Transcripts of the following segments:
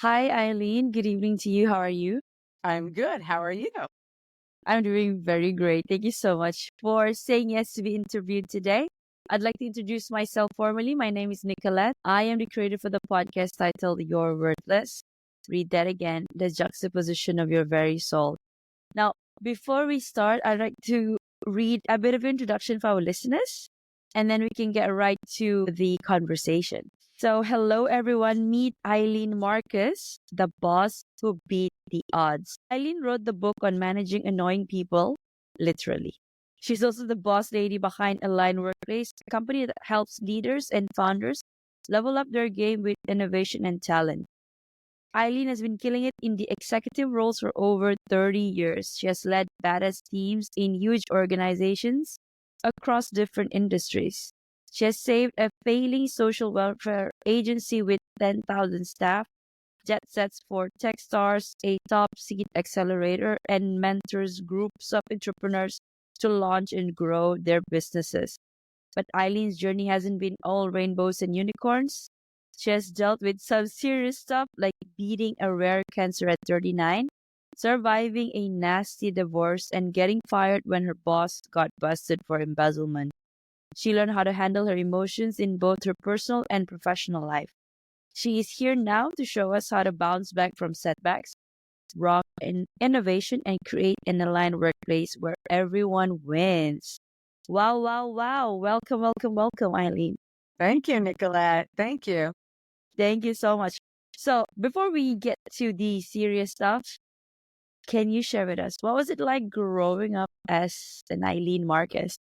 Hi, Eileen. Good evening to you. How are you? I'm good. How are you? I'm doing very great. Thank you so much for saying yes to be interviewed today. I'd like to introduce myself formally. My name is Nicolette. I am the creator for the podcast titled You're Worthless. Read that again, the juxtaposition of your very soul. Now, before we start, I'd like to read a bit of introduction for our listeners, and then we can get right to the conversation. So, hello everyone. Meet Eileen Marcus, the boss who beat the odds. Eileen wrote the book on managing annoying people, literally. She's also the boss lady behind Align Workplace, a company that helps leaders and founders level up their game with innovation and talent. Eileen has been killing it in the executive roles for over 30 years. She has led badass teams in huge organizations across different industries. She has saved a failing social welfare agency with 10,000 staff, jet sets for tech stars, a top seed accelerator, and mentors groups of entrepreneurs to launch and grow their businesses. But Eileen's journey hasn't been all rainbows and unicorns. She has dealt with some serious stuff like beating a rare cancer at 39, surviving a nasty divorce, and getting fired when her boss got busted for embezzlement. She learned how to handle her emotions in both her personal and professional life. She is here now to show us how to bounce back from setbacks, rock in innovation, and create an aligned workplace where everyone wins. Wow, wow, wow. Welcome, welcome, welcome, Eileen. Thank you, Nicolette. Thank you. Thank you so much. So, before we get to the serious stuff, can you share with us what was it like growing up as an Eileen Marcus?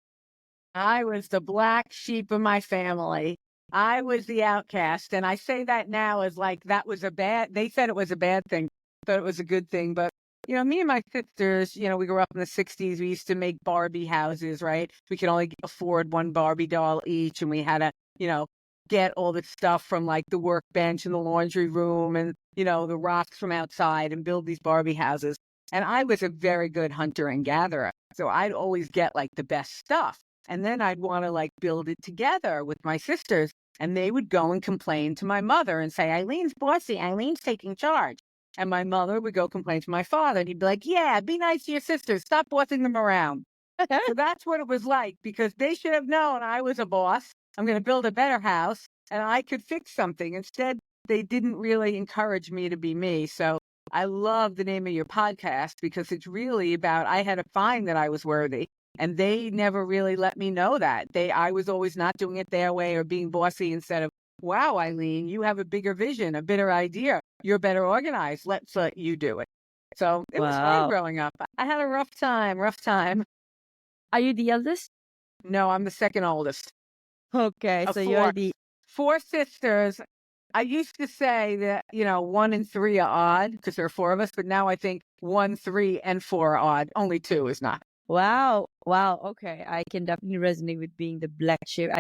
I was the black sheep of my family. I was the outcast. And I say that now as like that was they said it was a bad thing, thought it was a good thing. But, me and my sisters, we grew up in the 60s. We used to make Barbie houses, right? We could only afford one Barbie doll each. And we had to, get all the stuff from like the workbench and the laundry room and, the rocks from outside and build these Barbie houses. And I was a very good hunter and gatherer. So I'd always get like the best stuff. And then I'd want to like build it together with my sisters. And they would go and complain to my mother and say, Eileen's bossy, Eileen's taking charge. And my mother would go complain to my father. And he'd be like, yeah, be nice to your sisters. Stop bossing them around. So that's what it was like because they should have known I was a boss. I'm going to build a better house and I could fix something. Instead, they didn't really encourage me to be me. So I love the name of your podcast because it's really about I had to find that I was worthy. And they never really let me know that. I was always not doing it their way or being bossy instead of, wow, Eileen, you have a bigger vision, a better idea. You're better organized. Let's let you do it. So it was fun Wow. growing up. I had a rough time. Are you the eldest? No, I'm the second oldest Okay, of so you're four. the. Four sisters. I used to say that, 1 and 3 are odd because there are four of us, but now I think 1, 3, and 4 are odd. Only 2 is not. Wow. Wow. Okay. I can definitely resonate with being the black sheep.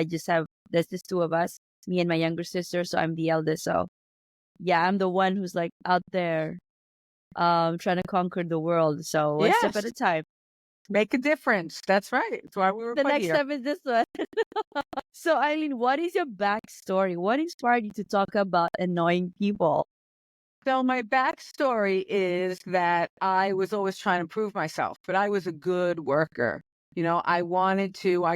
There's just two of us, me and my younger sister. So I'm the eldest. So yeah, I'm the one who's like out there, trying to conquer the world. So one step at Yes, a time. make a difference. That's right. That's why we were The put next here. step is this one. So Eileen, what is your backstory? What inspired you to talk about annoying people? So my backstory is that I was always trying to prove myself, but I was a good worker. I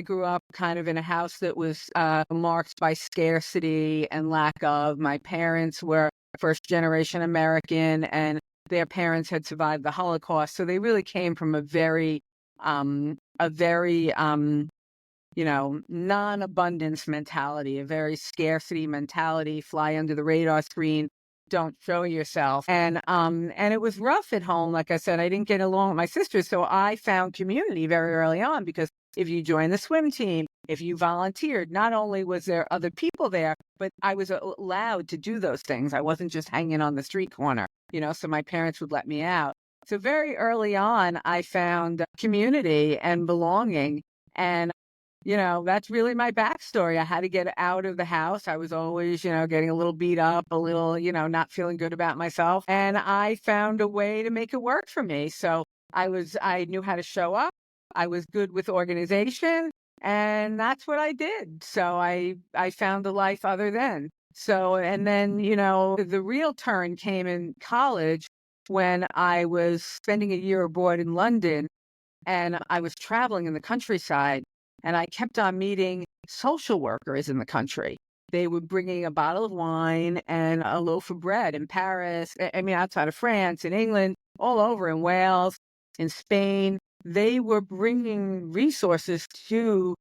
grew up kind of in a house that was marked by scarcity and lack of. My parents were first generation American and their parents had survived the Holocaust. So they really came from a very non-abundance mentality, a very scarcity mentality, fly under the radar screen, don't show yourself. And it was rough at home. Like I said, I didn't get along with my sisters. So I found community very early on because if you joined the swim team, if you volunteered, not only was there other people there, but I was allowed to do those things. I wasn't just hanging on the street corner, so my parents would let me out. So very early on, I found community and belonging. And that's really my backstory. I had to get out of the house. I was always, getting a little beat up, a little, not feeling good about myself. And I found a way to make it work for me. So I knew how to show up. I was good with organization and that's what I did. So I found a life other than. So, and then, the real turn came in college when I was spending a year abroad in London and I was traveling in the countryside and I kept on meeting social workers in the country. They were bringing a bottle of wine and a loaf of bread in Paris, outside of France, in England, all over, in Wales, in Spain. They were bringing resources to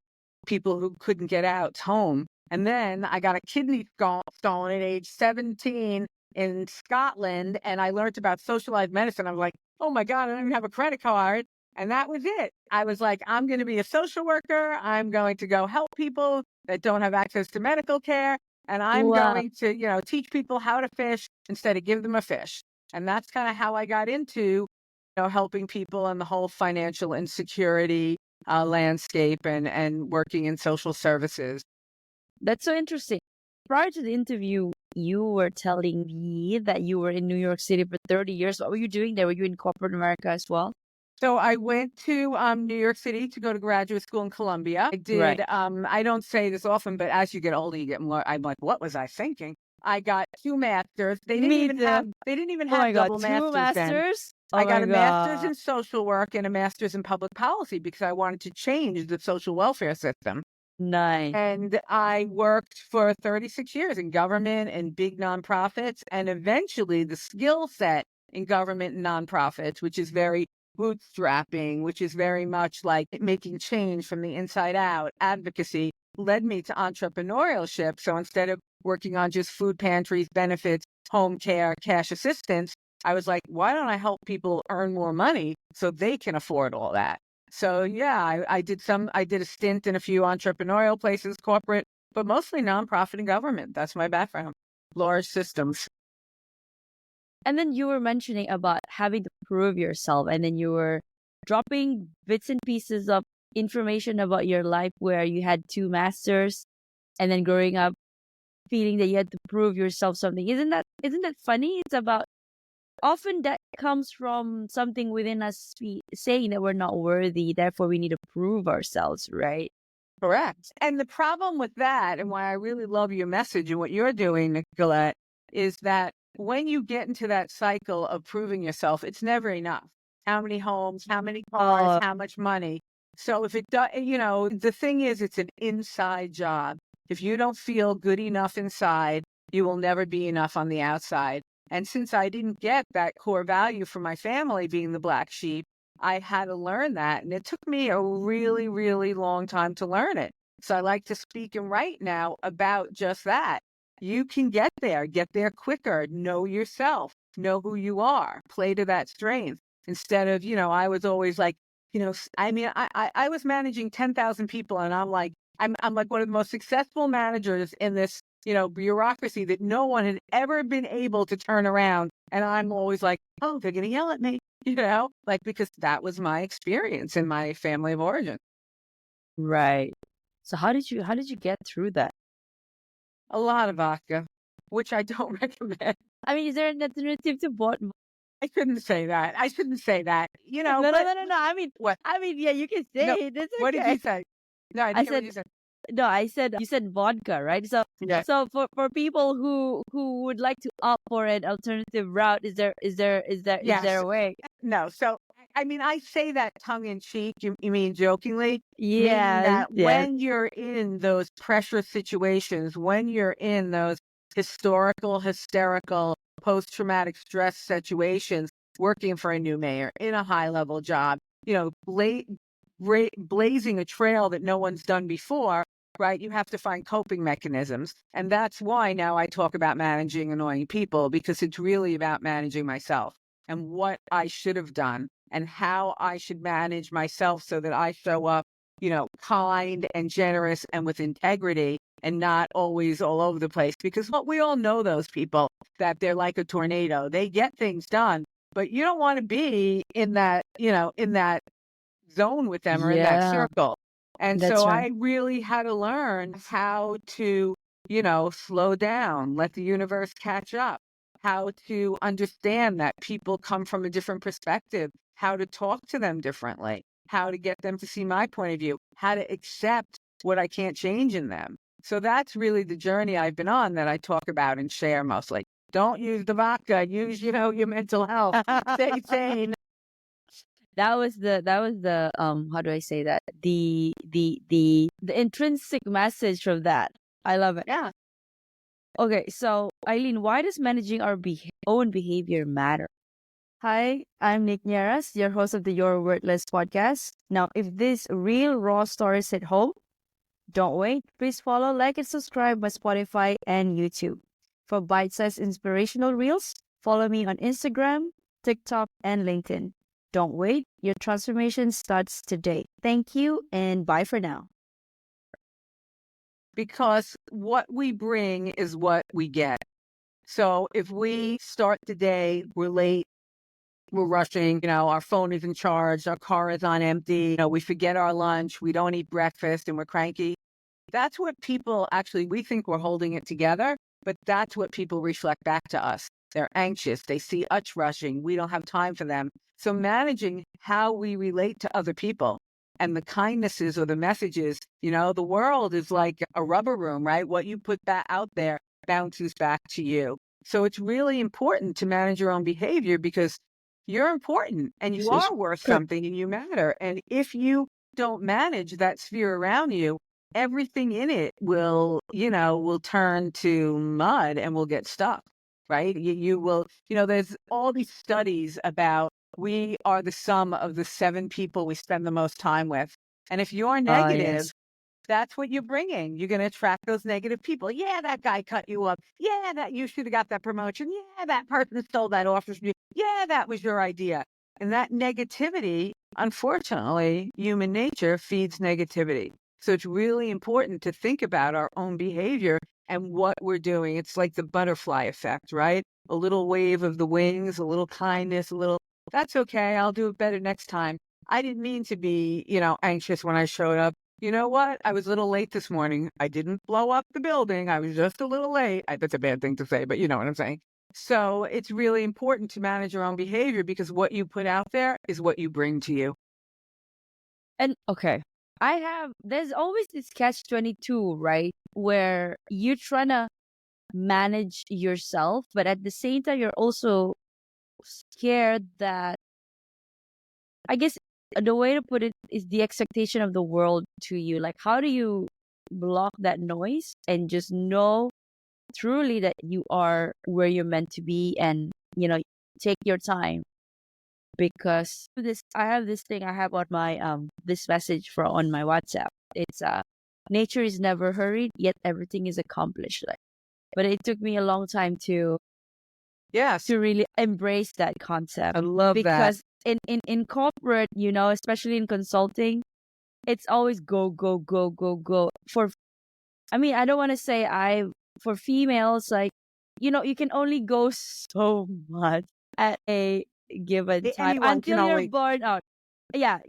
people who couldn't get out home. And then I got a kidney stone at age 17 in Scotland, and I learned about socialized medicine. I was like, oh my God, I don't even have a credit card. And that was it. I was like, I'm going to be a social worker. I'm going to go help people that don't have access to medical care. And I'm Wow. going to, teach people how to fish instead of give them a fish. And that's kind of how I got into, helping people in the whole financial insecurity landscape and working in social services. That's so interesting. Prior to the interview, you were telling me that you were in New York City for 30 years. What were you doing there? Were you in corporate America as well? So I went to New York City to go to graduate school in Columbia. I Right. did, I don't say this often, but as you get older, you get more. I'm like, what was I thinking? I got 2 masters. They didn't Me even have, too. they didn't even Oh my have God. double 2 masters then. masters? I Oh got my a master's God. in social work and a master's in public policy because I wanted to change the social welfare system. Nice. And I worked for 36 years in government and big nonprofits, and eventually the skill set in government and nonprofits, which is very bootstrapping, which is very much like making change from the inside out, advocacy, led me to entrepreneurship. So instead of working on just food pantries, benefits, home care, cash assistance, I was like, why don't I help people earn more money so they can afford all that? So yeah, I did a stint in a few entrepreneurial places, corporate, but mostly nonprofit and government. That's my background. Large systems. And then you were mentioning about having to prove yourself, and then you were dropping bits and pieces of information about your life where you had 2 masters and then growing up feeling that you had to prove yourself something. Isn't that funny? It's about often that comes from something within us saying that we're not worthy, therefore we need to prove ourselves, right? Correct. And the problem with that, and why I really love your message and what you're doing, Nicolette, is that when you get into that cycle of proving yourself, it's never enough. How many homes, how many cars, Oh, how much money. So if it does, the thing is, it's an inside job. If you don't feel good enough inside, you will never be enough on the outside. And since I didn't get that core value from my family being the black sheep, I had to learn that. And it took me a really, really long time to learn it. So I like to speak and write now about just that. You can get there quicker, know yourself, know who you are, play to that strength. Instead of, I was always like, I was managing 10,000 people and I'm like one of the most successful managers in this, bureaucracy that no one had ever been able to turn around. And I'm always like, oh, they're going to yell at me. Because that was my experience in my family of origin. right. So how did you get through that? A lot of vodka, which I don't recommend. I mean, is there an alternative to what? I shouldn't say that. I shouldn't say that, No, no, but no, no, no. what? Yeah, you can No, say it. It's what did okay. you say? No, I I didn't hear what said you said. no. I said you said vodka, right? So Yeah. so for people who would like to opt for an alternative route, is there Yes. a way? No. So, I say that tongue in cheek. You mean jokingly, meaning Yes, that yes. when you're in those pressure situations, when you're in those hysterical, post-traumatic stress situations, working for a new mayor in a high-level job, blazing a trail that no one's done before, right? You have to find coping mechanisms. And that's why now I talk about managing annoying people, because it's really about managing myself and what I should have done and how I should manage myself so that I show up, kind and generous and with integrity and not always all over the place. Because we all know those people that they're like a tornado. They get things done, but you don't want to be in that, in that zone with them or in that Yeah, circle. And that's so right. I really had to learn how to, slow down, let the universe catch up, how to understand that people come from a different perspective, how to talk to them differently, how to get them to see my point of view, how to accept what I can't change in them. So that's really the journey I've been on that I talk about and share mostly. Don't use the vodka. Use, your mental health. Stay sane. That was the how do I say that? The intrinsic message from that. I love it. Yeah. Okay, so Eileen, why does managing our own behavior matter? Hi, I'm Nick Nieras, your host of the Your Worthless podcast. Now, if this real raw stories hit home, don't wait. Please follow, like, and subscribe my Spotify and YouTube. For bite-sized inspirational reels, follow me on Instagram, TikTok, and LinkedIn. Don't wait. Your transformation starts today. Thank you, and bye for now. Because what we bring is what we get. So if we start the day, we're late, we're rushing, our phone isn't charged, our car is on empty, we forget our lunch, we don't eat breakfast, and we're cranky. That's what people actually, we think we're holding it together, but that's what people reflect back to us. They're anxious. They see us rushing. We don't have time for them. So managing how we relate to other people and the kindnesses or the messages, the world is like a rubber room, right? What you put out there bounces back to you. So it's really important to manage your own behavior because you're important and you are worth something and you matter. And if you don't manage that sphere around you, everything in it will turn to mud and will get stuck, right? You will, there's all these studies about we are the sum of the 7 people we spend the most time with. And if you're negative, Yes. that's what you're bringing. You're going to attract those negative people. Yeah, that guy cut you up. Yeah, that you should have got that promotion. Yeah, that person stole that offer from you. Yeah, that was your idea. And that negativity, unfortunately, human nature feeds negativity. So it's really important to think about our own behavior and what we're doing. It's like the butterfly effect, right? A little wave of the wings, a little kindness, that's okay. I'll do it better next time. I didn't mean to be, anxious when I showed up. You know what? I was a little late this morning. I didn't blow up the building. I was just a little late. That's a bad thing to say, but you know what I'm saying. So it's really important to manage your own behavior because what you put out there is what you bring to you. And okay, there's always this catch-22, right? Where you're trying to manage yourself, but at the same time, you're also scared that, I guess the way to put it is the expectation of the world to you. Like, how do you block that noise and just know truly that you are where you're meant to be and, take your time? Because I have this thing I have on my this message on my WhatsApp. It's nature is never hurried, yet everything is accomplished. Like, but it took me a long time to really embrace that concept. I love that. Because in corporate, especially in consulting, it's always go, go, go, go, go. I don't want to say for females, like, you can only go so much at a given time until you're burned out. Yeah,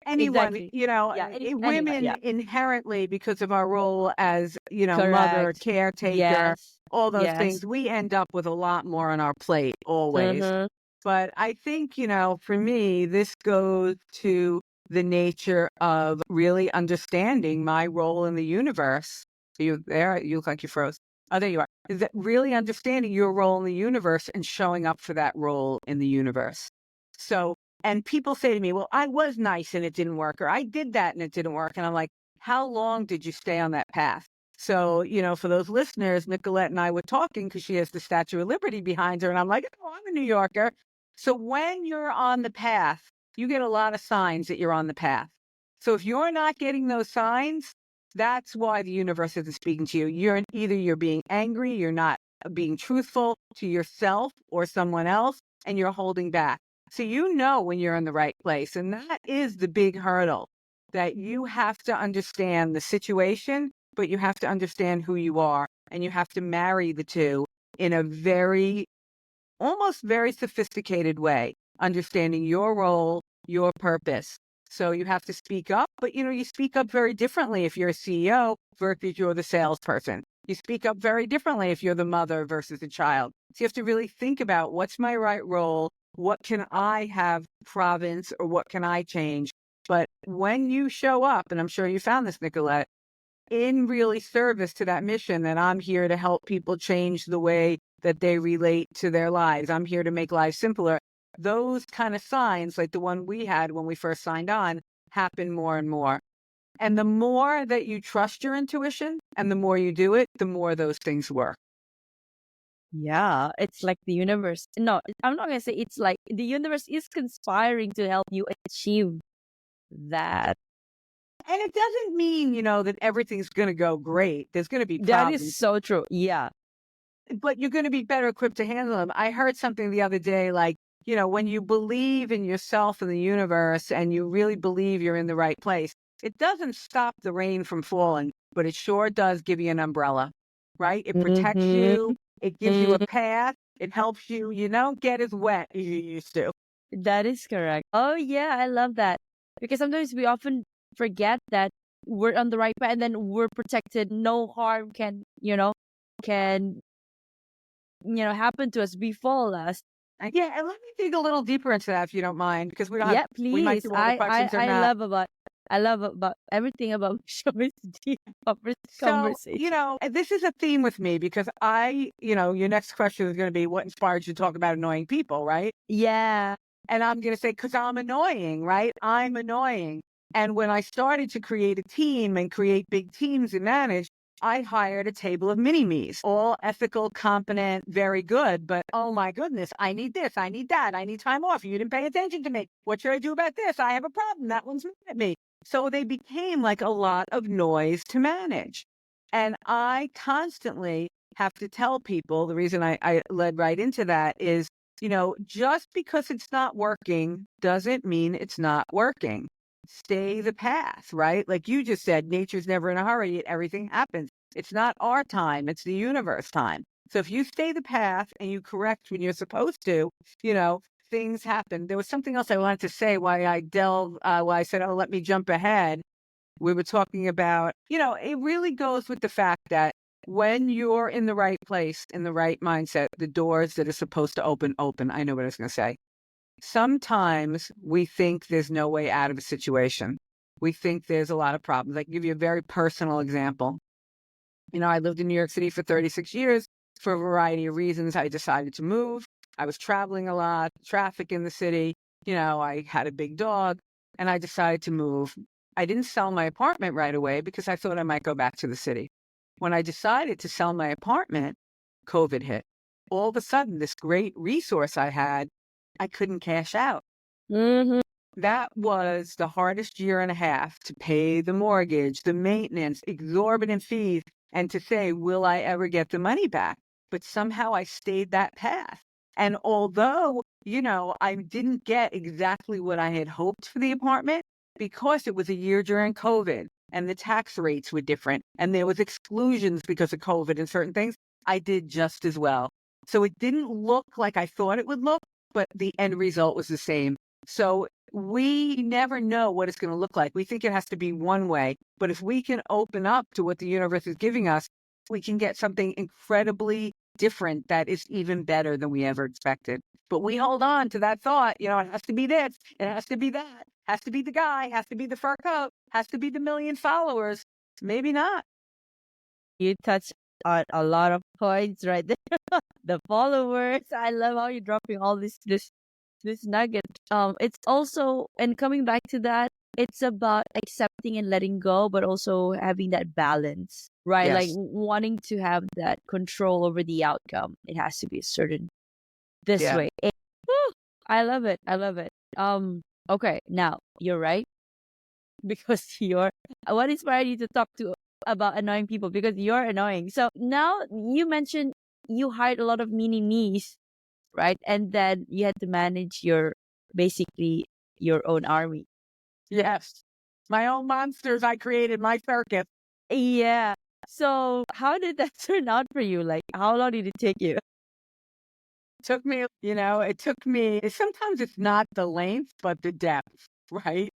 anyone, exactly. women inherently, because of our role as, Correct. mother, caretaker, Yes. all those Yes. things, we end up with a lot more on our plate always. Mhm. But I think, for me, this goes to the nature of really understanding my role in the universe. Are you there? You look like you froze. Oh, there you are. Is that really understanding your role in the universe and showing up for that role in the universe? So, and people say to me, well, I was nice and it didn't work, or I did that and it didn't work. And I'm like, how long did you stay on that path? So, for those listeners, Nicolette and I were talking because she has the Statue of Liberty behind her. And I'm like, oh, I'm a New Yorker. So when you're on the path, you get a lot of signs that you're on the path. So if you're not getting those signs, that's why the universe isn't speaking to you. You're being angry, you're not being truthful to yourself or someone else, and you're holding back. So when you're in the right place. And that is the big hurdle, that you have to understand the situation, but you have to understand who you are. And you have to marry the two in a almost very sophisticated way, understanding your role, your purpose. So you have to speak up, but you speak up very differently if you're a CEO versus you're the salesperson. You speak up very differently if you're the mother versus the child. So you have to really think about what's my right role, what can I have province, or what can I change? But when you show up, and I'm sure you found this, Nicolette, in really service to that mission that I'm here to help people change the way that they relate to their lives. I'm here to make lives simpler. Those kind of signs, like the one we had when we first signed on, happen more and more. And the more that you trust your intuition and the more you do it, the more those things work. Yeah, it's like the universe. No, I'm not gonna say it's like the universe is conspiring to help you achieve that. And it doesn't mean, that everything's going to go great. There's going to be That problems, is so true. Yeah. but you're going to be better equipped to handle them. I heard something the other day, like, when you believe in yourself and the universe and you really believe you're in the right place, it doesn't stop the rain from falling, but it sure does give you an umbrella, right? It protects Mm-hmm. you. It gives you a path. It helps you, don't get as wet as you used to. That is correct. Oh yeah, I love that. Because sometimes we often forget that we're on the right path and then we're protected. No harm can happen to us, befall us. Yeah, and let me dig a little deeper into that if you don't mind, because Yeah, we might please. do all the questions or I not. love about everything about show is deep So, conversation. this is a theme with me because your next question is going to be what inspired you to talk about annoying people, right? Yeah. And I'm going to say, because I'm annoying, right? I'm annoying. And when I started to create a team and create big teams and manage, I hired a table of mini-me's, all ethical, competent, very good. But oh my goodness, I need this, I need that, I need time off. You didn't pay attention to me. What should I do about this? I have a problem. That one's mad at me. So they became like a lot of noise to manage. And I constantly have to tell people, the reason I led right into that is, just because it's not working doesn't mean it's not working. Stay the path, right? Like you just said, nature's never in a hurry. Everything happens. It's not our time. It's the universe time. So if you stay the path and you correct when you're supposed to, things happen. There was something else I wanted to say why I said, oh, let me jump ahead. We were talking about, it really goes with the fact that when you're in the right place, in the right mindset, the doors that are supposed to open. I know what I was going to say. Sometimes we think there's no way out of a situation. We think there's a lot of problems. I can give you a very personal example. I lived in New York City for 36 years. For a variety of reasons, I decided to move. I was traveling a lot, traffic in the city. I had a big dog, and I decided to move. I didn't sell my apartment right away because I thought I might go back to the city. When I decided to sell my apartment, COVID hit. All of a sudden, this great resource I had, I couldn't cash out. Mm-hmm. That was the hardest year and a half to pay the mortgage, the maintenance, exorbitant fees, and to say, will I ever get the money back? But somehow I stayed that path. And although, I didn't get exactly what I had hoped for the apartment, because it was a year during COVID and the tax rates were different and there was exclusions because of COVID and certain things, I did just as well. So it didn't look like I thought it would look, but the end result was the same. So we never know what it's going to look like. We think it has to be one way, but if we can open up to what the universe is giving us, we can get something incredibly different that is even better than we ever expected. But we hold on to that thought, it has to be this, it has to be that, has to be the guy, has to be the fur coat, has to be the million followers. Maybe not. You touched on a lot of points right there. The followers. I love how you're dropping all this nugget. It's also, and coming back to that, it's about accepting and letting go, but also having that balance, right? Like Yes. wanting to have that control over the outcome. It has to be certain this Yeah. way. Whew, I love it. I love it. Okay, now you're right because you're. What inspired you to talk to about annoying people? Because you're annoying. So now you mentioned you hired a lot of mini me's, right? And then you had to manage basically your own army. Yes. My own monsters I created, my circus. Yeah. So how did that turn out for you? Like, how long did it take you? Took me, sometimes it's not the length, but the depth, right?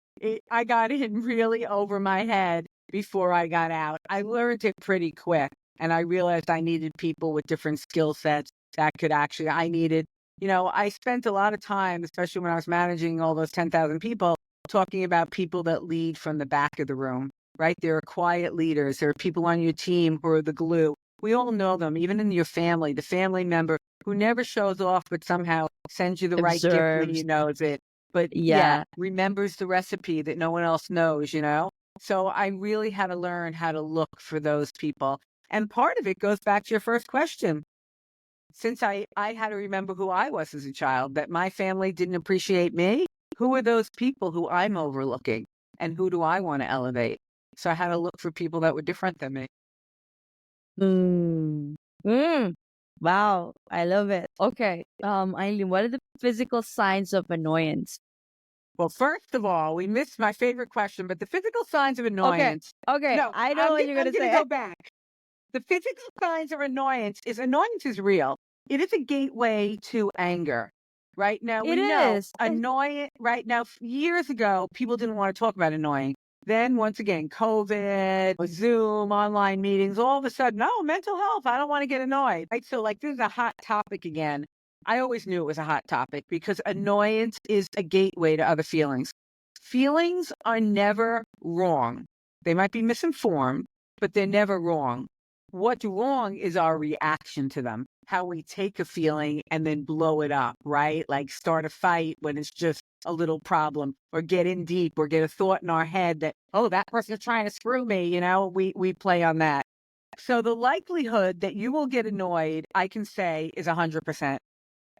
I got in really over my head before I got out. I learned it pretty quick, and I realized I needed people with different skill sets that could actually, I spent a lot of time, especially when I was managing all those 10,000 people, talking about people that lead from the back of the room. right? There are quiet leaders. There are people on your team who are the glue. We all know them, even in your family, the family member who never shows off, but somehow sends you the right gift when Observes. you knows it. But yeah, Yeah. remembers the recipe that no one else knows, you know? So I really had to learn how to look for those people. And part of it goes back to your first question. Since I had to remember who I was as a child, that my family didn't appreciate me, who are those people who I'm overlooking? And who do I want to elevate? So I had to look for people that were different than me. Mm. Mm. Wow, I love it. Okay, Eileen, what are the physical signs of annoyance? Well, first of all, we missed my favorite question, but the physical signs of Okay, annoyance. okay, No, I know what you're I'm gonna gonna say. go back. The physical signs of annoyance is real. It is a gateway to anger. Right now, It we know is. annoying. Right now, years ago, people didn't want to talk about annoying. Then, once again, COVID, Zoom, online meetings, all of a sudden, oh, mental health. I don't want to get annoyed. Right. So, like, this is a hot topic again. I always knew it was a hot topic because annoyance is a gateway to other feelings. Feelings are never wrong. They might be misinformed, but they're never wrong. What's wrong is our reaction to them, how we take a feeling and then blow it up, right? Like start a fight when it's just a little problem, or get in deep, or get a thought in our head that, oh, that person's trying to screw me. You know, we play on that. So the likelihood that you will get annoyed, I can say, is 100%.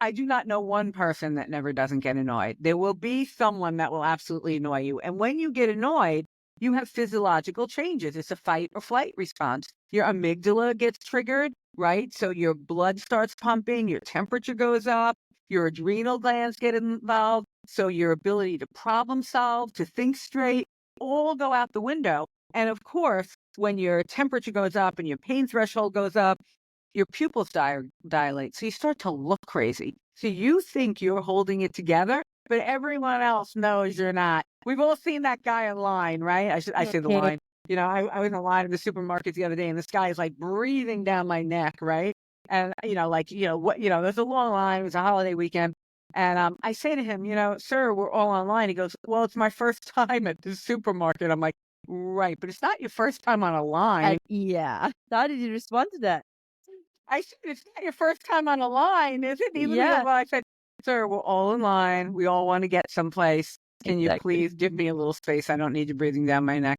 I do not know one person that never doesn't get annoyed. There will be someone that will absolutely annoy you. And when you get annoyed, you have physiological changes. It's a fight or flight response. Your amygdala gets triggered, right? So your blood starts pumping, your temperature goes up, your adrenal glands get involved. So your ability to problem solve, to think straight, all go out the window. And of course, when your temperature goes up and your pain threshold goes up, your pupils dilate. So you start to look crazy. So you think you're holding it together, but everyone else knows you're not. We've all seen that guy in line, right? I say the Okay. line. You know, I was in line in the supermarket the other day, and this guy is like breathing down my neck, right? And there's a long line. It was a holiday weekend. And I say to him, sir, we're all online. He goes, well, it's my first time at the supermarket. I'm like, right, but it's not your first time on a line. And yeah. How did you respond to that? I said, it's not your first time on a line, is it? Neither Yeah, of I said, sir, we're all in line. We all want to get someplace. Can you exactly. please give me a little space? I don't need you breathing down my neck.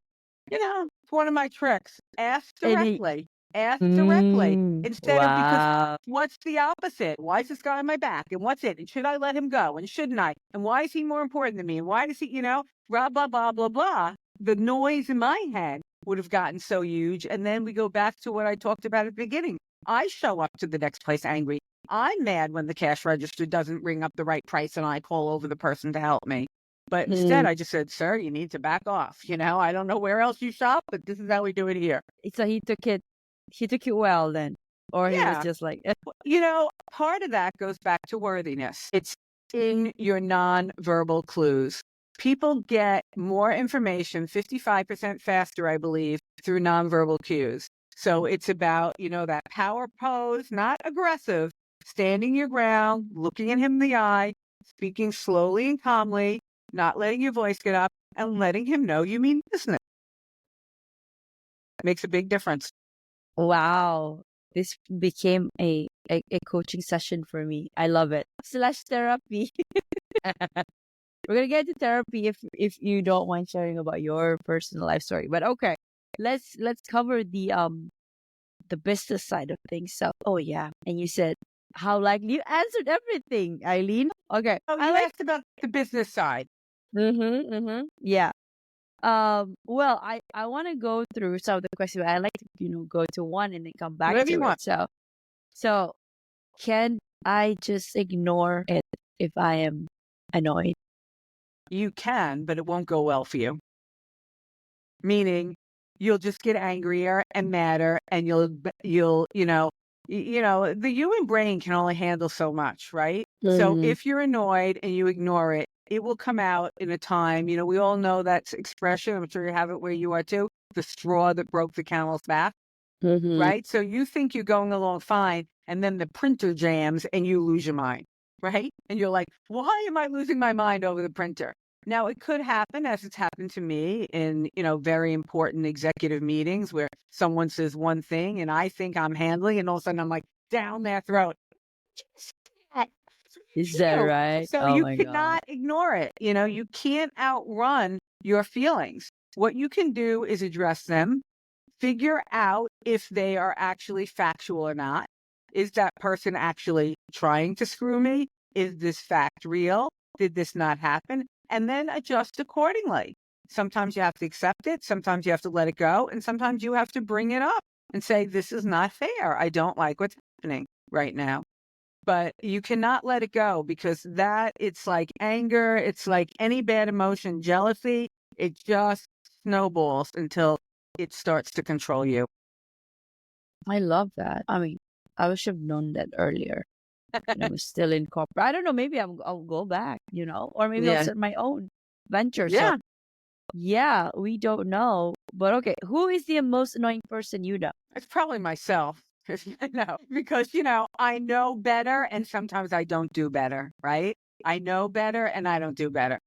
It's one of my tricks. Ask And he, directly. Ask directly. Instead of, because wow. what's the opposite? Why is this guy on my back? And what's it? And should I let him go? And shouldn't I? And why is he more important than me? And why does he, blah, blah, blah, blah, blah. The noise in my head would have gotten so huge. And then we go back to what I talked about at the beginning. I show up to the next place angry. I'm mad when the cash register doesn't ring up the right price and I call over the person to help me. But instead, Mm. I just said, sir, you need to back off. I don't know where else you shop, but this is how we do it here. So he took it well then. Or he was Yeah. just like, Part of that goes back to worthiness. It's in your nonverbal clues. People get more information 55% faster, I believe, through nonverbal cues. So it's about, that power pose, not aggressive, standing your ground, looking at him in the eye, speaking slowly and calmly, not letting your voice get up, and letting him know you mean business. It makes a big difference. wow, this became a coaching session for me. I love it. Slash therapy. We're gonna get to therapy if you don't mind sharing about your personal life story. But okay, let's cover the business side of things. So, oh yeah, and you said how likely you answered everything, Eileen. Okay, Oh, I you like. asked about the business side. Yeah. Well, I want to go through some of the questions. I like to go to one and then come back Whatever you to want. it. So can I just ignore it if I am annoyed? You can, but it won't go well for you. Meaning, you'll just get angrier and madder, and the human brain can only handle so much, right? So Mhm. if you're annoyed and you ignore it, it will come out in a time. We all know that expression. I'm sure you have it where you are too. The straw that broke the camel's back, Mhm. right? So you think you're going along fine, and then the printer jams and you lose your mind, right? And you're like, why am I losing my mind over the printer? Now, it could happen, as it's happened to me in, very important executive meetings where someone says one thing and I think I'm handling, and all of a sudden I'm like down their throat. Just that. Is that You. right? So Oh you my God. cannot ignore it. You can't outrun your feelings. What you can do is address them, figure out if they are actually factual or not. Is that person actually trying to screw me? Is this fact real? Did this not happen? And then adjust accordingly. Sometimes you have to accept it. Sometimes you have to let it go. And sometimes you have to bring it up and say, this is not fair. I don't like what's happening right now. But you cannot let it go, because it's like anger. It's like any bad emotion, jealousy. It just snowballs until it starts to control you. I love that. I mean, I should have known that earlier. I was still in corporate. I don't know. Maybe I'll go back, or maybe I'll Yeah. start my own venture. So Yeah. yeah, we don't know. But okay, who is the most annoying person you know? It's probably myself. Because, I know better and sometimes I don't do better, right? I know better and I don't do better.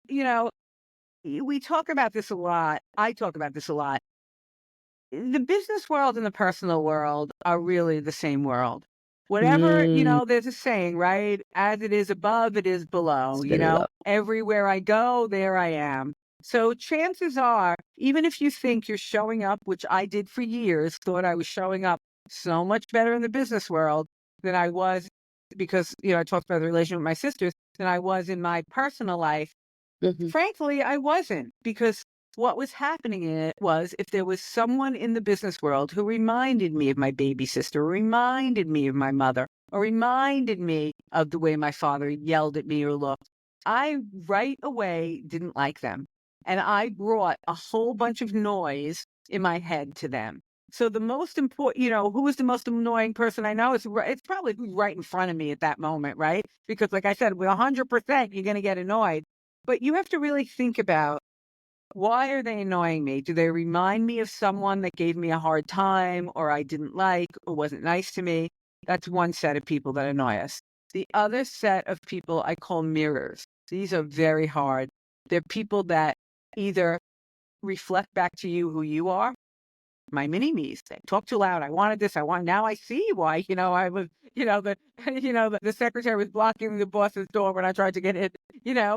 We talk about this a lot. I talk about this a lot. The business world and the personal world are really the same world. Whatever, Mm, there's a saying, right? As it is above, it is below, it's below. everywhere I go, there I am. So chances are, even if you think you're showing up, which I did for years, thought I was showing up so much better in the business world than I was, because, I talked about the relation with my sisters, than I was in my personal life. Mhm. Frankly, I wasn't, because what was happening in it was, if there was someone in the business world who reminded me of my baby sister, reminded me of my mother, or reminded me of the way my father yelled at me or looked, I right away didn't like them. And I brought a whole bunch of noise in my head to them. So the most important, who is the most annoying person I know? It's probably who's right in front of me at that moment, right? Because like I said, with 100%, you're going to get annoyed. But you have to really think about, why are they annoying me? Do they remind me of someone that gave me a hard time, or I didn't like, or wasn't nice to me? That's one set of people that annoy us. The other set of people I call mirrors. These are very hard. They're people that either reflect back to you who you are. My mini-me's, they talk too loud. I wanted this. Now I see why, I was, the secretary was blocking the boss's door when I tried to get in,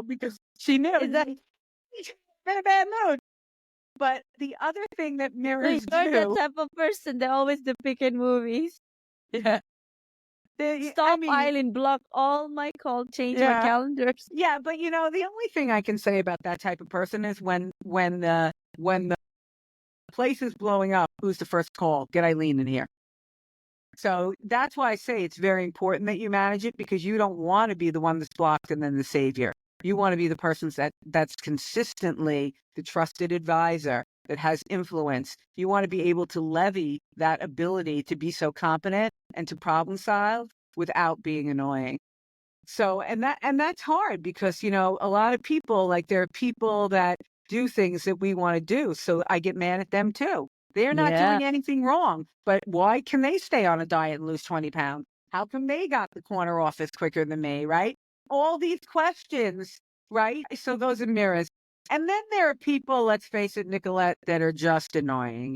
because she knew. Is that In a bad mood. But the other thing that so mirrors you're that do, type of person they always depict in movies? yeah, I Stop, mean, Eileen, block all my call, change my yeah, calendars. yeah. But the only thing I can say about that type of person is when the place is blowing up, who's the first call? Get Eileen in here. So that's why I say it's very important that you manage it, because you don't want to be the one that's blocked and then the savior. You want to be the person that's consistently the trusted advisor that has influence. You want to be able to levy that ability to be so competent and to problem solve without being annoying. So, and that's hard, because, a lot of people, like, there are people that do things that we want to do. So I get mad at them too. They're not Yeah. doing anything wrong, but why can they stay on a diet and lose 20 pounds? How come they got the corner office quicker than me, right? All these questions, right? So those are mirrors. And then there are people, let's face it, Nicolette, that are just annoying.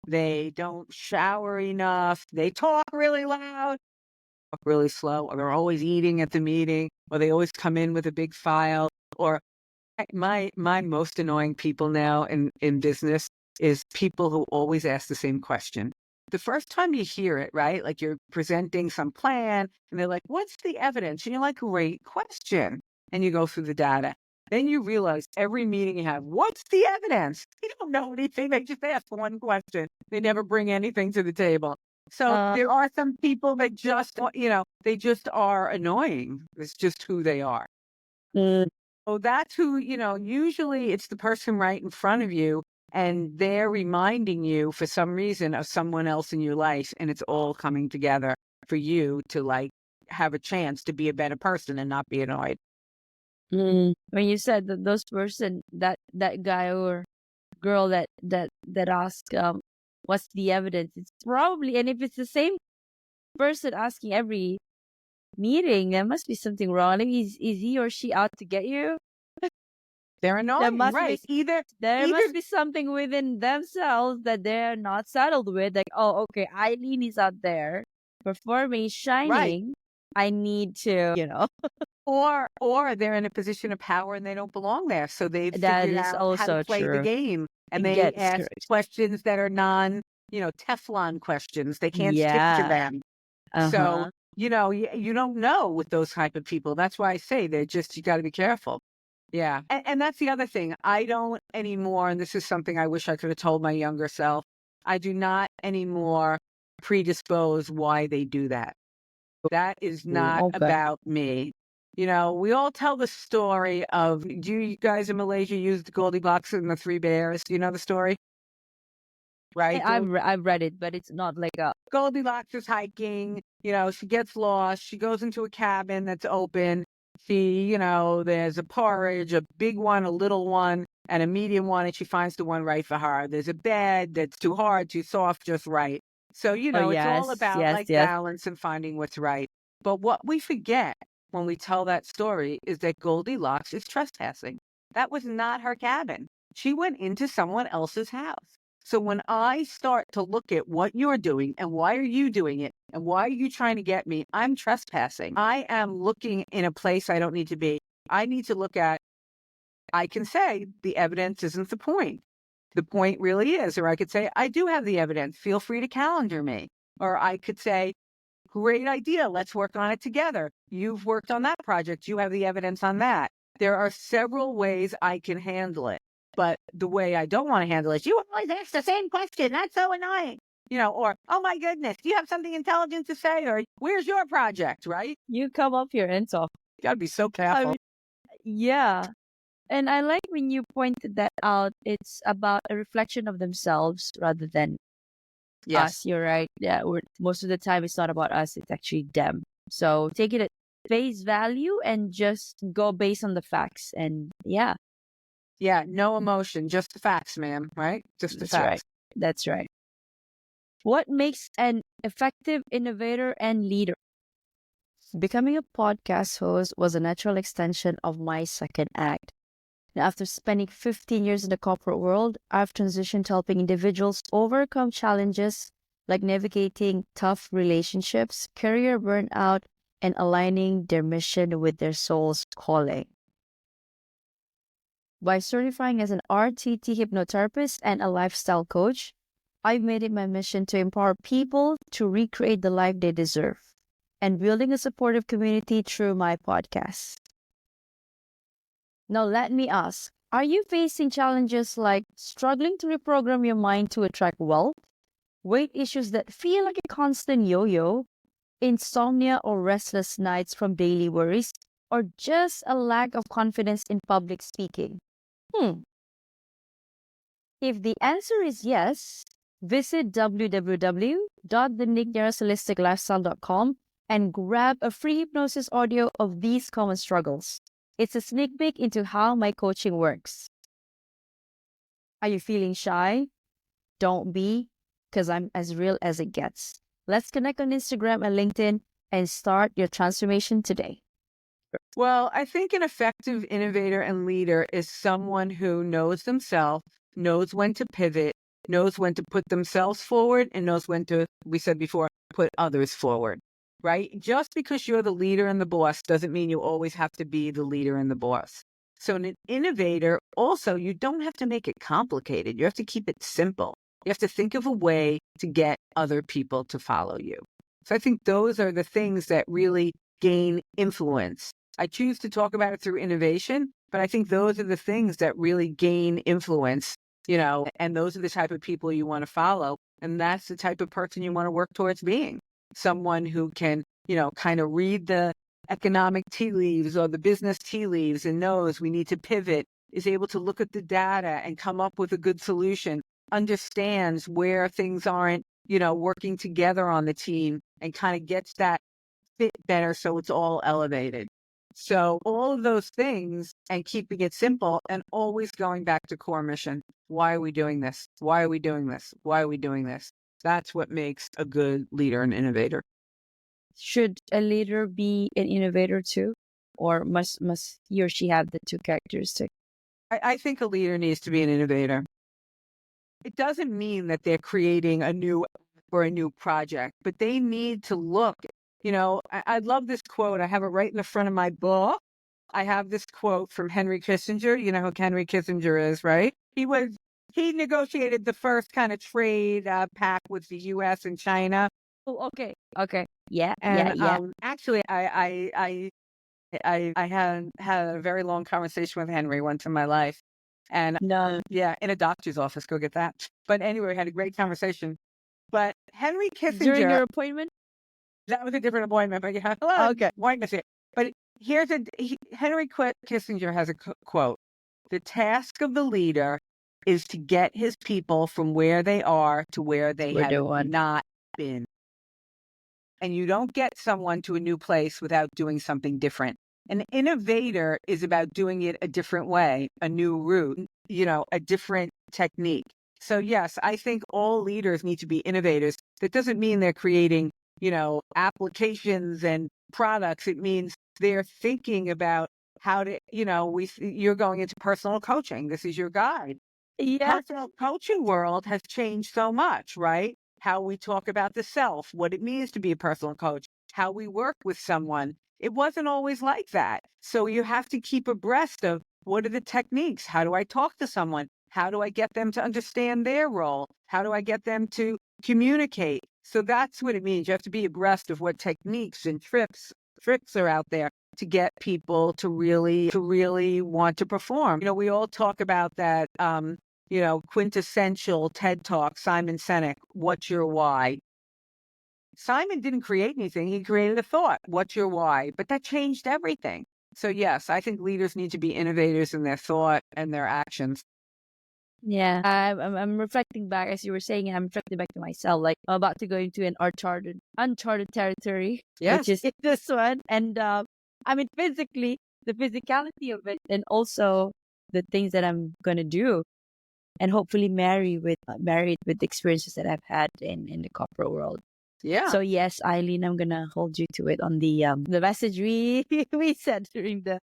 They don't shower enough. They talk really loud, really slow, or they're always eating at the meeting, or they always come in with a big file. Or my most annoying people now in business is people who always ask the same question. The first time you hear it, right? Like, you're presenting some plan and they're like, what's the evidence? And you're like, great question. And you go through the data. Then you realize every meeting you have, what's the evidence? You don't know anything. They just ask one question. They never bring anything to the table. So Uh, there are some people that just, they just are annoying. It's just who they are. mm, So that's who, usually it's the person right in front of you, and they're reminding you for some reason of someone else in your life, and it's all coming together for you to, like, have a chance to be a better person and not be annoyed. when you said that those person, that guy or girl that asked, what's the evidence? It's probably, and if it's the same person asking every meeting, there must be something wrong. Like, is he or she out to get you? They're There annoying, must be right? Either there either must be something within themselves that they're not settled with. Like, oh, okay, Eileen is out there performing, right. shining. I need to, Or they're in a position of power and they don't belong there. So they've that figured is out how to also play the true. game and they Yes, ask correct. questions that are Teflon questions. They can't stick to Yeah. them. So, Uh-huh. you don't know with those type of people. That's why I say you got to be careful. Yeah. And that's the other thing. I don't anymore, and this is something I wish I could have told my younger self. I do not anymore predispose why they do that. That is not Okay. about me. We all tell the story of, do you guys in Malaysia use the Goldilocks and the Three Bears? Do you know the story? Right? I've read it, but it's not like a Goldilocks is hiking, she gets lost. She goes into a cabin that's open. There's a porridge, a big one, a little one, and a medium one, and she finds the one right for her. There's a bed that's too hard, too soft, just right. So, oh it's all yes, about yes, like yes. balance and finding what's right. But what we forget when we tell that story is that Goldilocks is trespassing. That was not her cabin. She went into someone else's house. So when I start to look at what you're doing and why are you doing it and why are you trying to get me, I'm trespassing. I am looking in a place I don't need to be. I need to look at, I can say the evidence isn't the point. The point really is, or I could say, I do have the evidence. Feel free to calendar me. Or I could say, great idea. Let's work on it together. You've worked on that project. You have the evidence on that. There are several ways I can handle it. But the way I don't want to handle it is you always ask the same question. That's so annoying. Or, oh my goodness, do you have something intelligent to say? Or where's your project, right? You come up here and talk. You got to be so I careful. mean, yeah. And I like when you pointed that out. It's about a reflection of themselves rather than Yes. us. You're right. Yeah, most of the time it's not about us, it's actually them. So take it at face value and just go based on the facts. And yeah, Yeah. No emotion, just the facts, ma'am. Right? Just the that's right. facts. That's right. What makes an effective innovator and leader? Becoming a podcast host was a natural extension of my second act. And after spending 15 years in the corporate world, I've transitioned to helping individuals overcome challenges like navigating tough relationships, career burnout, and aligning their mission with their soul's calling. By certifying as an RTT hypnotherapist and a lifestyle coach, I've made it my mission to empower people to recreate the life they deserve and building a supportive community through my podcast. Now, let me ask, are you facing challenges like struggling to reprogram your mind to attract wealth, weight issues that feel like a constant yo-yo, insomnia or restless nights from daily worries, or just a lack of confidence in public speaking? If the answer is yes, visit www.thenicknearestholisticlifestyle.com and grab a free hypnosis audio of these common struggles. It's a sneak peek into how my coaching works. Are you feeling shy? Don't be, because I'm as real as it gets. Let's connect on Instagram and LinkedIn and start your transformation today. Well, I think an effective innovator and leader is someone who knows themselves, knows when to pivot, knows when to put themselves forward, and knows when to, we said before, put others forward, right? Just because you're the leader and the boss doesn't mean you always have to be the leader and the boss. So an innovator, also, you don't have to make it complicated. You have to keep it simple. You have to think of a way to get other people to follow you. So I think those are the things that really gain influence. I choose to talk about it through innovation, but I think those are the things that really gain influence, and those are the type of people you want to follow. And that's the type of person you want to work towards being. Someone who can, kind of read the economic tea leaves or the business tea leaves and knows we need to pivot, is able to look at the data and come up with a good solution, understands where things aren't, working together on the team and kind of gets that fit better so it's all elevated. So all of those things and keeping it simple and always going back to core mission. Why are we doing this? Why are we doing this? Why are we doing this? That's what makes a good leader and innovator. Should a leader be an innovator too? Or must he or she have the two characteristics? I think a leader needs to be an innovator. It doesn't mean that they're creating a new or a new project, but they need to look. I love this quote. I have it right in the front of my book. I have this quote from Henry Kissinger. You know who Henry Kissinger is, right? He negotiated the first kind of trade pact with the U.S. and China. Oh, okay. Okay. Yeah. Yeah. And Yeah. actually, I had a very long conversation with Henry once in my life. And No. yeah, in a doctor's office, go get that. But anyway, we had a great conversation. But Henry During Kissinger, your appointment? that was a different appointment, but yeah, hello, Okay. appointment here. But Henry Kissinger has a quote: "The task of the leader is to get his people from where they are to where they We're have the one. not been." And you don't get someone to a new place without doing something different. An innovator is about doing it a different way, a new route, a different technique. So yes, I think all leaders need to be innovators. That doesn't mean they're creating, applications and products. It means they're thinking about how to, you're going into personal coaching. This is your guide. Yeah. Personal coaching world has changed so much, right? How we talk about the self, what it means to be a personal coach, how we work with someone. It wasn't always like that. So you have to keep abreast of what are the techniques? How do I talk to someone? How do I get them to understand their role? How do I get them to communicate? So that's what it means. You have to be abreast of what techniques and tricks are out there to get people to really want to perform. We all talk about that quintessential TED Talk, Simon Sinek, what's your why? Simon didn't create anything. He created a thought. What's your why? But that changed everything. So yes, I think leaders need to be innovators in their thought and their actions. Yeah. I'm reflecting back as you were saying, I'm reflecting back to myself, like I'm about to go into an uncharted territory, which Yes. is this one. And I mean, physically, the physicality of it, and also the things that I'm gonna do, and hopefully marry it with the experiences that I've had in the corporate world. Yeah. So yes, Eileen, I'm gonna hold you to it on the message we we said during the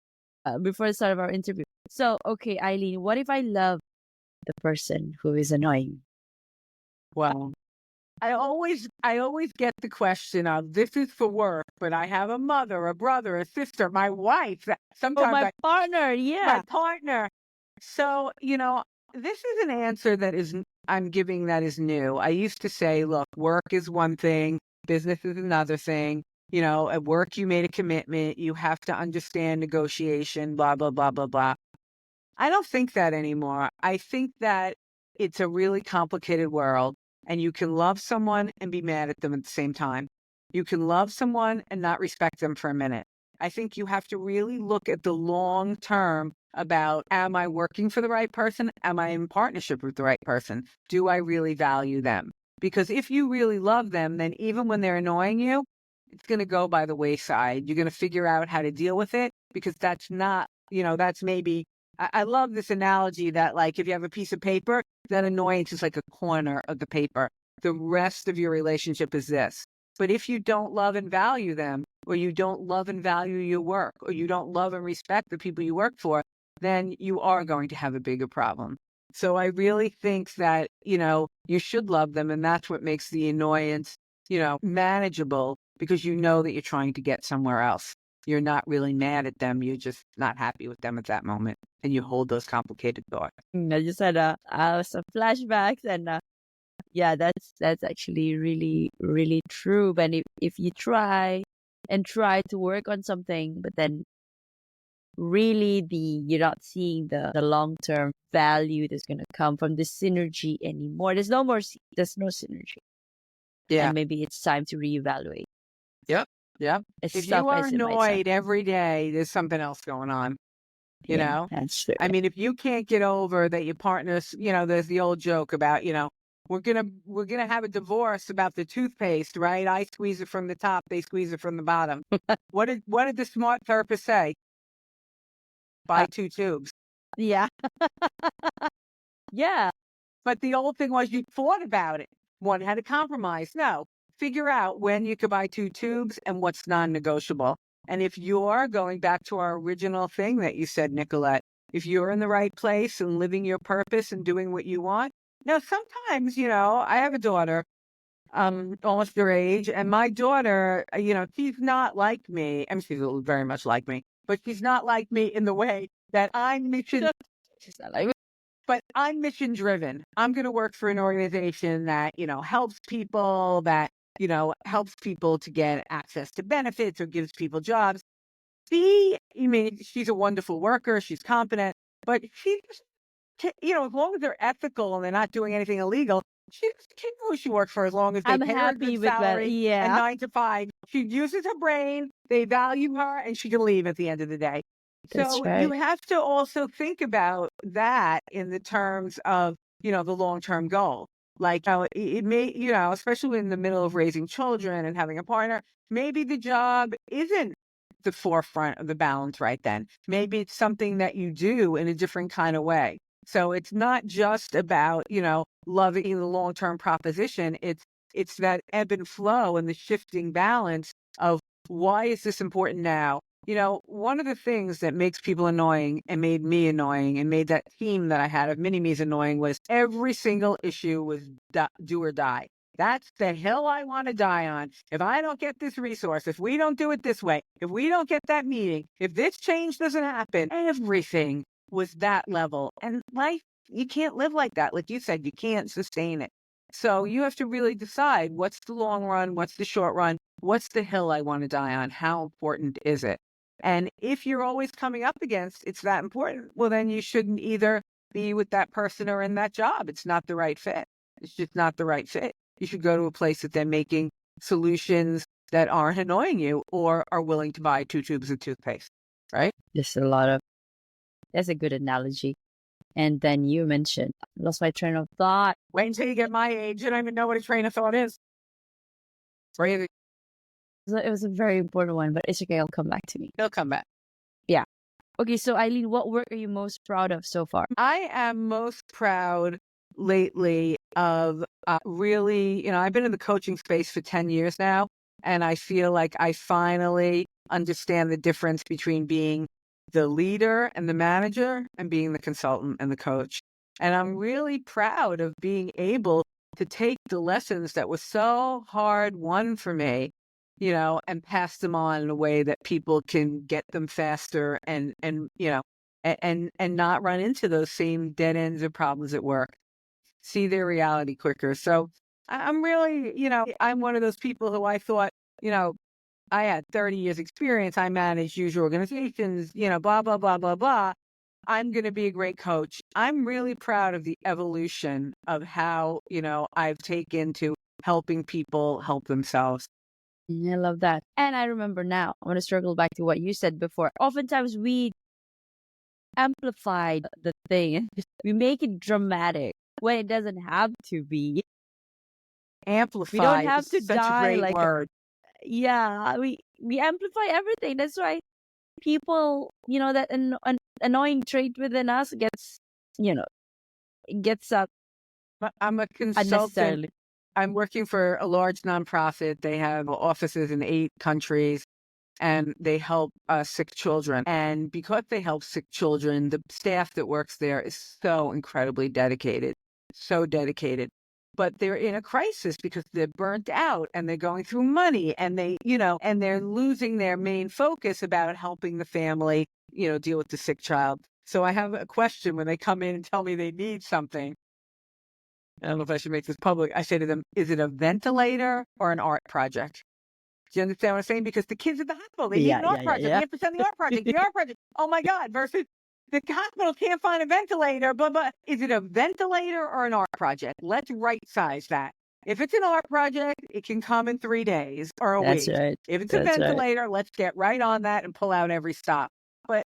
before the start of our interview. So okay, Eileen, what if I love the person who is annoying? Well, I always get the question of this is for work, but I have a mother, a brother, a sister, my wife. Oh, Sometimes my partner, yeah. my partner. So, this is an answer I'm giving that is new. I used to say, look, work is one thing, business is another thing. At work, you made a commitment. You have to understand negotiation, blah, blah, blah, blah, blah. I don't think that anymore. I think that it's a really complicated world, and you can love someone and be mad at them at the same time. You can love someone and not respect them for a minute. I think you have to really look at the long term about, am I working for the right person? Am I in partnership with the right person? Do I really value them? Because if you really love them, then even when they're annoying you, it's going to go by the wayside. You're going to figure out how to deal with it, because that's not, that's maybe, I love this analogy that, like, if you have a piece of paper, that annoyance is like a corner of the paper. The rest of your relationship is this. But if you don't love and value them, or you don't love and value your work, or you don't love and respect the people you work for, then you are going to have a bigger problem. So I really think that, you should love them. And that's what makes the annoyance, manageable, because you know that you're trying to get somewhere else. You're not really mad at them. You're just not happy with them at that moment. And you hold those complicated thoughts. I just had some flashbacks, and yeah, that's actually really really true. But if you try to work on something, but then really you're not seeing the long term value that's gonna come from the synergy anymore. There's no synergy. Yeah. And maybe it's time to reevaluate. Yep. Yep. As If tough you are as it might sound. annoyed every day, there's something else going on. Yeah, that's true. I mean, if you can't get over that your partner's, there's the old joke about, we're gonna have a divorce about the toothpaste, right? I squeeze it from the top, they squeeze it from the bottom. What did the smart therapist say? Buy 2 tubes. Yeah. Yeah. But the old thing was, you thought about it. One had a compromise. No, figure out when you could buy 2 tubes and what's non-negotiable. And if you're going back to our original thing that you said, Nicolette, if you're in the right place and living your purpose and doing what you want. Now, sometimes, I have a daughter, almost your age, and my daughter, she's not like me. I mean, she's very much like me, but she's not like me in the way that I'm mission. She's not like, But I'm mission driven. I'm going to work for an organization that, helps people, that, helps people to get access to benefits or gives people jobs. She's a wonderful worker. She's competent, but she, as long as they're ethical and they're not doing anything illegal, she doesn't care who she works for as long as they I'm pay her a happy good with that. salary and Yeah. 9 to 5. She uses her brain. They value her and she can leave at the end of the day. That's So right. you have to also think about that in the terms of, the long-term goal. Like it may, especially in the middle of raising children and having a partner, maybe the job isn't the forefront of the balance right then. Maybe it's something that you do in a different kind of way. So it's not just about, loving the long-term proposition. It's that ebb and flow and the shifting balance of why is this important now? One of the things that makes people annoying and made me annoying and made that team that I had of mini-me's annoying was every single issue was do or die. That's the hill I want to die on. If I don't get this resource, if we don't do it this way, if we don't get that meeting, if this change doesn't happen, everything was that level. And life, you can't live like that. Like you said, you can't sustain it. So you have to really decide what's the long run, what's the short run, what's the hill I want to die on, how important is it? And if you're always coming up against it's that important, well, then you shouldn't either be with that person or in that job. It's not the right fit. It's just not the right fit. You should go to a place that they're making solutions that aren't annoying you or are willing to buy 2 tubes of toothpaste, right? That's that's a good analogy. And then you mentioned, lost my train of thought. Wait until you get my age. You don't even know what a train of thought is. Right? It was a very important one, but it's okay. I'll come back to me. He'll come back. Yeah. Okay. So Eileen, what work are you most proud of so far? I am most proud lately of really, I've been in the coaching space for 10 years now, and I feel like I finally understand the difference between being the leader and the manager and being the consultant and the coach. And I'm really proud of being able to take the lessons that were so hard won for me, and pass them on in a way that people can get them faster and not run into those same dead ends or problems at work, see their reality quicker. So I'm really, I'm one of those people who I thought, I had 30 years experience. I managed huge organizations, blah, blah, blah, blah, blah. I'm going to be a great coach. I'm really proud of the evolution of how, I've taken to helping people help themselves. I love that. And I remember now, I want to circle back to what you said before. Oftentimes we amplify the thing, we make it dramatic when it doesn't have to be. Amplify. We don't have to such die a great like word. Yeah, we amplify everything. That's why people, that an annoying trait within us gets, gets up I'm a consultant. unnecessarily. I'm working for a large nonprofit. They have offices in 8 countries and they help sick children. And because they help sick children, the staff that works there is so incredibly dedicated, so dedicated. But they're in a crisis because they're burnt out and they're going through money and and they're losing their main focus about helping the family, deal with the sick child. So I have a question when they come in and tell me they need something. I don't know if I should make this public. I say to them, is it a ventilator or an art project? Do you understand what I'm saying? Because the kids at the hospital, they need an art project. We have to send the art project, the art project. Oh my God, versus the hospital can't find a ventilator, but is it a ventilator or an art project? Let's right size that. If it's an art project, it can come in 3 days or a That's week. right. If it's a ventilator, let's get right on that and pull out every stop. But,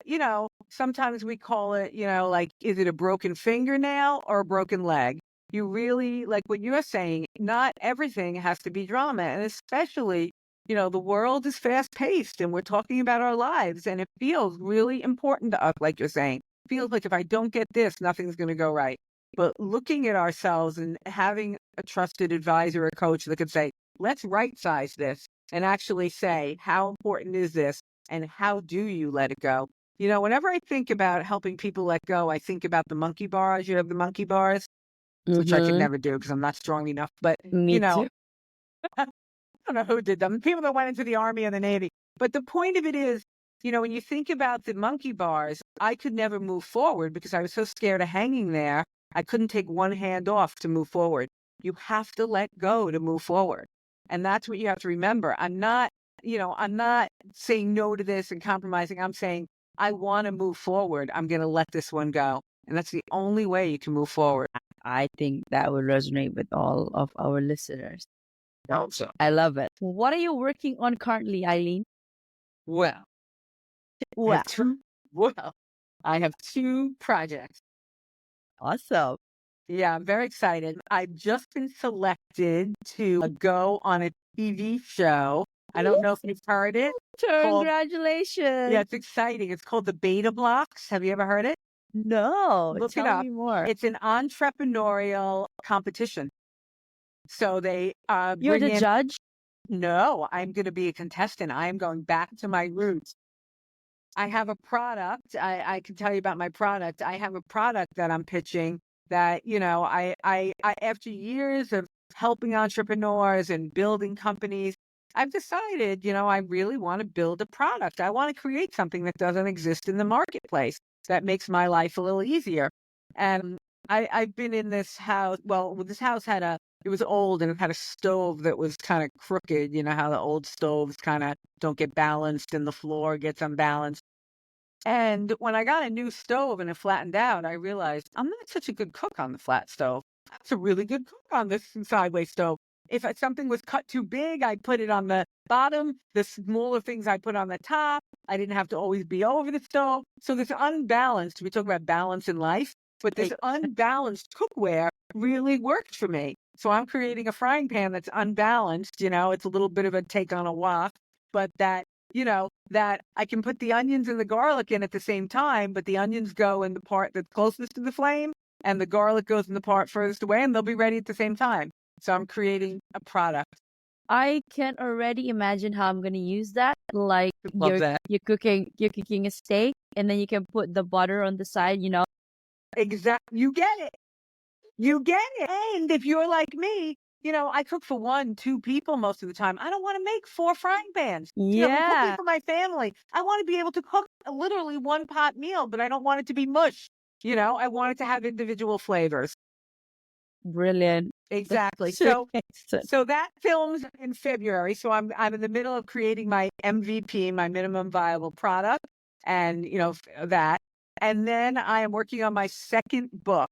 sometimes we call it, like, is it a broken fingernail or a broken leg? You really, like what you're saying, not everything has to be drama. And especially, the world is fast paced and we're talking about our lives and it feels really important to us, like you're saying. It feels like if I don't get this, nothing's going to go right. But looking at ourselves and having a trusted advisor or coach that could say, let's right size this and actually say, how important is this and how do you let it go? Whenever I think about helping people let go, I think about the monkey bars. You have the monkey bars, which I could never do because I'm not strong enough. But, Me too. I don't know who did them. People that went into the Army and the Navy. But the point of it is, when you think about the monkey bars, I could never move forward because I was so scared of hanging there. I couldn't take one hand off to move forward. You have to let go to move forward. And that's what you have to remember. I'm not saying no to this and compromising. I'm saying, I want to move forward. I'm going to let this one go. And that's the only way you can move forward. I think that would resonate with all of our listeners. Also. I love it. What are you working on currently, Eileen? Well, Well, I have two projects. awesome. Yeah, I'm very excited. I've just been selected to go on a TV show. I don't know if you've heard it. Congratulations. Yeah, it's exciting. It's called The Beta Blocks. Have you ever heard it? No, Look it tell up. me more. It's an entrepreneurial competition. So they You're bring the in. judge? No, I'm going to be a contestant. I am going back to my roots. I have a product. I can tell you about my product. I have a product that I'm pitching that, I after years of helping entrepreneurs and building companies, I've decided, I really want to build a product. I want to create something that doesn't exist in the marketplace that makes my life a little easier. And I've been in this house. Well, this house it was old and it had a stove that was kind of crooked. You know how the old stoves kind of don't get balanced and the floor gets unbalanced. And when I got a new stove and it flattened out, I realized I'm not such a good cook on the flat stove. I was a really good cook on this sideways stove. If something was cut too big, I put it on the bottom. The smaller things I put on the top. I didn't have to always be over the stove. So this unbalanced, we talk about balance in life, but this unbalanced cookware really worked for me. So I'm creating a frying pan that's unbalanced. It's a little bit of a take on a wok, but that I can put the onions and the garlic in at the same time, but the onions go in the part that's closest to the flame and the garlic goes in the part furthest away and they'll be ready at the same time. So I'm creating a product. I can already imagine how I'm going to use that. Like you're cooking a steak and then you can put the butter on the side, Exactly. You get it. And if you're like me, I cook for 1, 2 people most of the time. I don't want to make 4 frying pans. I'm cooking for my family. I want to be able to cook literally 1 pot meal, but I don't want it to be mush. I want it to have individual flavors. Brilliant. Exactly. So that films in February. So I'm in the middle of creating my MVP, my minimum viable product, and that. And then I am working on my second book,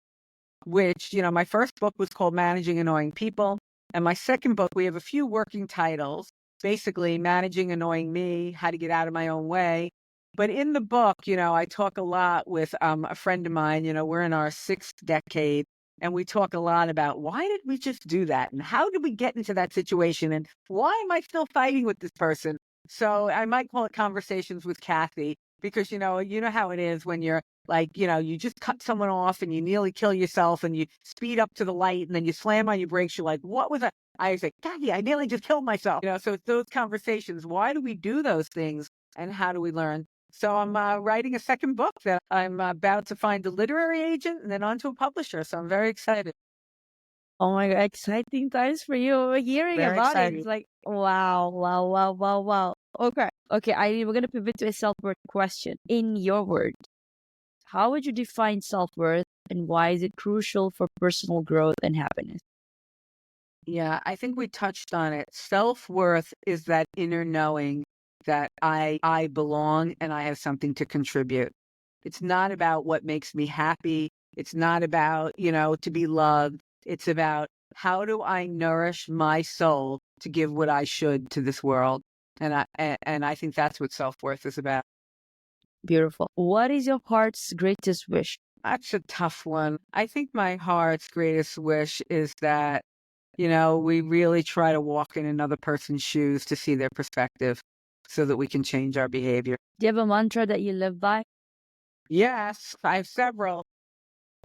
which, my first book was called Managing Annoying People. And my second book, we have a few working titles, basically Managing Annoying Me, How to Get Out of My Own Way. But in the book, I talk a lot with a friend of mine, we're in our 6th decade. And we talk a lot about why did we just do that? And how did we get into that situation? And why am I still fighting with this person? So I might call it Conversations with Kathy, because, you know how it is when you're like, you just cut someone off and you nearly kill yourself and you speed up to the light and then you slam on your brakes. You're like, what was that? I say, Kathy, I nearly just killed myself. So it's those conversations. Why do we do those things? And how do we learn? So I'm writing a second book that I'm about to find a literary agent and then onto a publisher. So I'm very excited. Oh my God, exciting times for you. Hearing Very about exciting. it, it's like, wow. Okay, Eileen, we're going to pivot to a self-worth question. In your words, how would you define self-worth and why is it crucial for personal growth and happiness? Yeah, I think we touched on it. Self-worth is that inner knowing that I belong and I have something to contribute. It's not about what makes me happy. It's not about, to be loved. It's about how do I nourish my soul to give what I should to this world. And I think that's what self-worth is about. Beautiful. What is your heart's greatest wish? That's a tough one. I think my heart's greatest wish is that, we really try to walk in another person's shoes to see their perspective so that we can change our behavior. Do you have a mantra that you live by? Yes, I have several.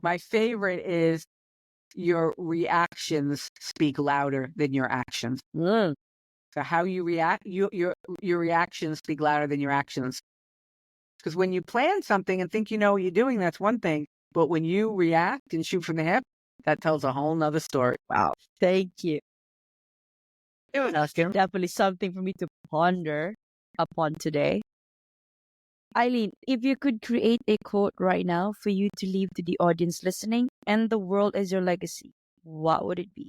My favorite is your reactions speak louder than your actions. Mm. So how you react, your reactions speak louder than your actions. Because when you plan something and think you know what you're doing, that's one thing. But when you react and shoot from the hip, that tells a whole nother story. Wow. Thank you. You're welcome. Definitely something for me to ponder upon today. Eileen, if you could create a quote right now for you to leave to the audience listening and the world as your legacy, what would it be?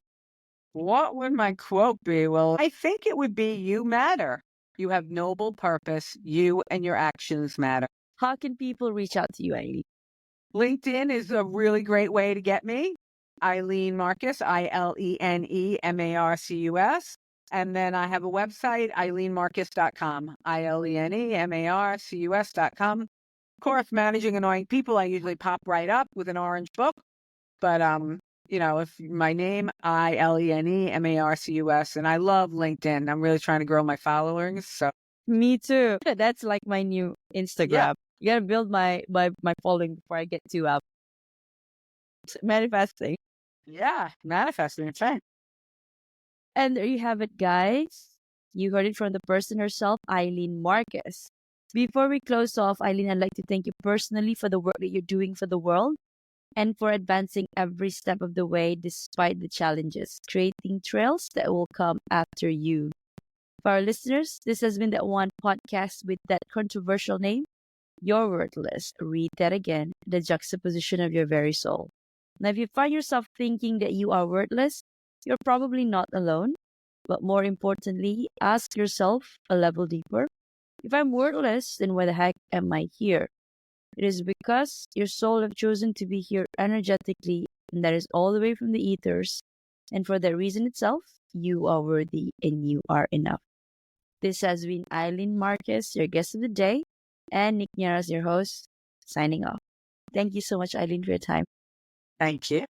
What would my quote be? Well, I think it would be you matter. You have noble purpose. You and your actions matter. How can people reach out to you, Eileen? LinkedIn is a really great way to get me. Eileen Marcus, ILENE MARCUS. And then I have a website, eileenmarcus.com, ILENEMARCUS.com. Of course, managing annoying people, I usually pop right up with an orange book. But, if my name, ILENEMARCUS, and I love LinkedIn. I'm really trying to grow my followers. So Me too. That's like my new Instagram. Yeah. You gotta build my following before I get to manifesting. yeah, manifesting, it's fine. And there you have it, guys. You heard it from the person herself, Eileen Marcus. Before we close off, Eileen, I'd like to thank you personally for the work that you're doing for the world and for advancing every step of the way despite the challenges, creating trails that will come after you. For our listeners, this has been that one podcast with that controversial name, You're Worthless. Read that again, the juxtaposition of your very soul. Now, if you find yourself thinking that you are worthless, you're probably not alone. But more importantly, ask yourself a level deeper. If I'm worthless, then why the heck am I here? It is because your soul have chosen to be here energetically, and that is all the way from the ethers. And for that reason itself, you are worthy and you are enough. This has been Eileen Marcus, your guest of the day, and Nick Nieras, your host, signing off. Thank you so much, Eileen, for your time. Thank you.